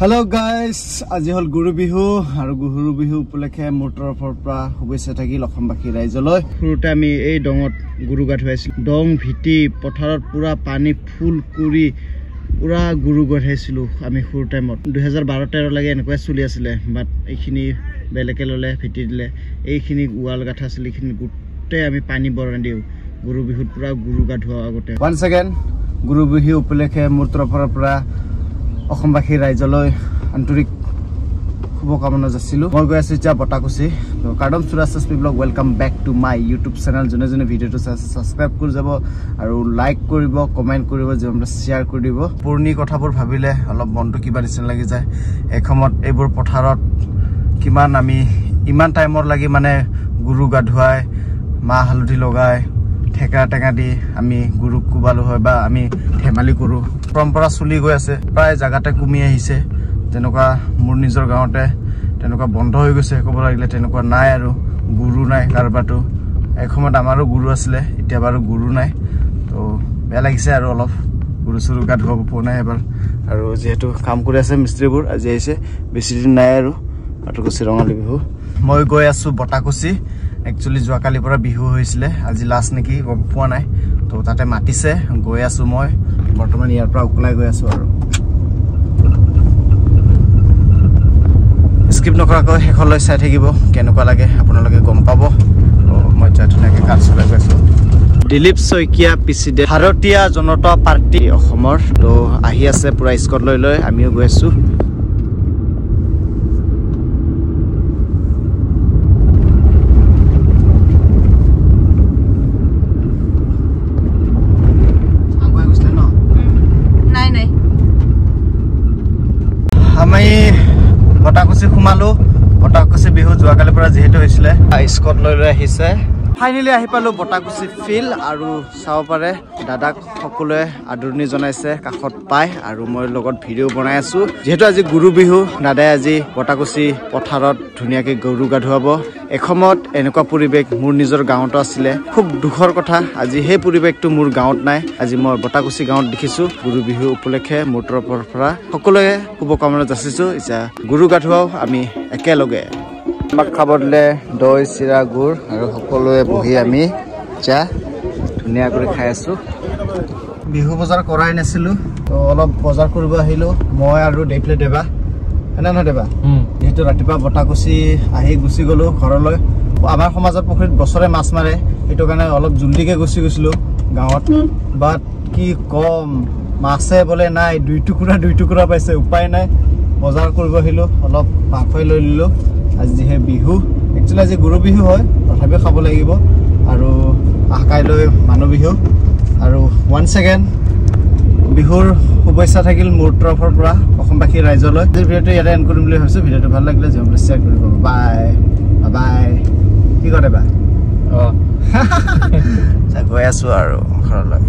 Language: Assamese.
Hello guys, আজি হল গুৰু বিহু আৰু গুৰু বিহু উপলক্ষে মোৰ তৰফৰ পৰা শুভেচ্ছা থাকিল অসমবাসী ৰাইজলৈ। ফুৰুতে আমি এই ডঙত গুৰু গা ধুৱাইছিল। ডং ভিটি পথাৰত পুৰা পানী ফুল কৰি পুৰা গুৰু গঢ়াইছিলো আমি ফুৰ টাইমত 2012-13 লাগে এনেকৈ চলি আছিল। বাট এইখিনি বেলেকে ললে ভিটি দিলে, এইখিনি ওয়াল গাঠা আছিল, এইখিনি গুটে আমি পানী বৰণ দিও গুৰু বিহুত পুৰা গুৰু গা ধুৱা আগতে। ওয়ান সেকেন্ড গুৰু বিহু উপলক্ষে মোৰ তৰফৰ পৰা অসমবাসী ৰাইজলৈ আন্তৰিক শুভকামনা যাচিলো। মই গৈ আছো এতিয়া বটাকুছি। তো কাৰ্ডম চুৰাছপি blog welcome back to my YouTube channel. যোনে যোনে ভিডিওটো চাইছে সাবস্ক্ৰাইব কৰি যাব আৰু লাইক কৰিব, কমেন্ট কৰিব, যেমন শেয়াৰ কৰি দিব। পুৰণি কথাবোৰ ভাবিলে অলপ মনটো কিবা নিচিনা লাগি যায়। একসমত এইবোৰ পথাৰত কিমান আমি ইমান টাইমৰ লাগি মানে গুৰু গা ধুৱাই মাহ হালধি লগাই ঠেকেৰা টেঙা দি আমি গুৰুক কুবালো হয় বা আমি ধেমালি কৰো। পৰম্পৰা চলি গৈ আছে, প্ৰায় জাগাতে কমি আহিছে। তেনেকুৱা মোৰ নিজৰ গাঁৱতে তেনেকুৱা বন্ধ হৈ গৈছে ক'ব লাগিলে। তেনেকুৱা নাই আৰু গুৰু নাই কাৰবাৰটো। এসময়ত আমাৰো গুৰু আছিলে, এতিয়া বাৰু গুৰু নাই। তো বেয়া লাগিছে আৰু অলপ গুৰু চুৰু গা ধুৱাব পোৱা নাই এবাৰ। আৰু যিহেতু কাম কৰি আছে মিস্ত্ৰীবোৰ, আজি আহিছে, বেছি দিন নাই আৰু বটাকুছি ৰঙালী বিহু। মই গৈ আছো বটাকুছি। একচুয়ালি যোৱাকালিৰ পৰা বিহু হৈছিলে, আজি লাষ্ট নেকি গম পোৱা নাই। তো তাতে মাতিছে, গৈ আছো মই বৰ্তমান ইয়াৰ পৰা ওলাই গৈ আছো। আৰু স্কিপ নকৰাকৈ শেষলৈ চাই থাকিব, কেনেকুৱা লাগে আপোনালোকে গম পাব। তো মই এতিয়া ধুনীয়াকৈ কাৰ চলাই গৈ আছো। দিলীপ শইকীয়া প্ৰেচিডেণ্ট ভাৰতীয় জনতা পাৰ্টি অসমৰ। তো আহি আছে পুৰা স্কট লৈ লৈ, আমিও গৈ আছো। আমি বটাকুছি সোমালো। বটাকুছি বিহু যোৱাকালিৰ পৰা যিহেতু হৈছিলে, স্কট লৈ লৈ আহিছে। ফাইনেলি আহি পালো বটাকুছি ফিল্ড। আৰু চাব পাৰে দাদাক সকলোৱে আদৰণি জনাইছে কাষত পাই, আৰু মই লগত ভিডিঅ' বনাই আছো। যিহেতু আজি গুৰু বিহু, দাদাই আজি বটাকুছি পথাৰত ধুনীয়াকে গৰু গা ধুৱাব। এসময়ত এনেকুৱা পৰিৱেশ মোৰ নিজৰ গাঁৱতো আছিলে। খুব দুখৰ কথা, আজি সেই পৰিৱেশটো মোৰ গাঁৱত নাই। আজি মই বটাকুছি গাঁৱত দেখিছো। গুৰু বিহু উপলক্ষে মোৰ তৰফৰ পৰা সকলোৱে শুভকামনা যাচিছো। এতিয়া গুৰু গা ধুৱাও আমি একেলগে। আমাক খাব দিলে দৈ, চিৰা, গুড়, আৰু সকলোৱে বহি আমি যা ধুনীয়া কৰি খাই আছো। বিহু বজাৰ কৰাই নাছিলো, তো অলপ বজাৰ কৰিব আহিলো মই আৰু দেৱলে দেৱা। এনে নহয় দেৱা? যিহেতু ৰাতিপুৱা বটাকুছি আহি গুচি গলো ঘৰলৈ। আমাৰ সমাজত পুখুৰীত বছৰে মাছ মাৰে, সেইটো কাৰণে অলপ জলদিকে গুচি গৈছিলো গাঁৱত। বাট কি কম, মাছে বোলে নাই, দুই টুকুৰা পাইছে। উপায় নাই, বজাৰ কৰিব আহিলো, অলপ মাংসই লৈ লিলো। আজি যিহে বিহু, একচুৱেলি আজি গুৰু বিহু হয়, তথাপিও খাব লাগিব। আৰু কাইলৈ মানুহ বিহু। আৰু ওৱান সেকেন্ড বিহুৰ শুভেচ্ছা থাকিল মোৰ তৰফৰ পৰা অসমবাসী ৰাইজলৈ। আজি ভিডিঅ'টো ইয়াতে এণ্ড কৰিম বুলি ভাবিছো। ভিডিঅ'টো ভাল লাগিলে যেনে শ্বেয়াৰ কৰিব। Bye bye. কি কৰে বা গৈ আছো আৰু ঘৰলৈ।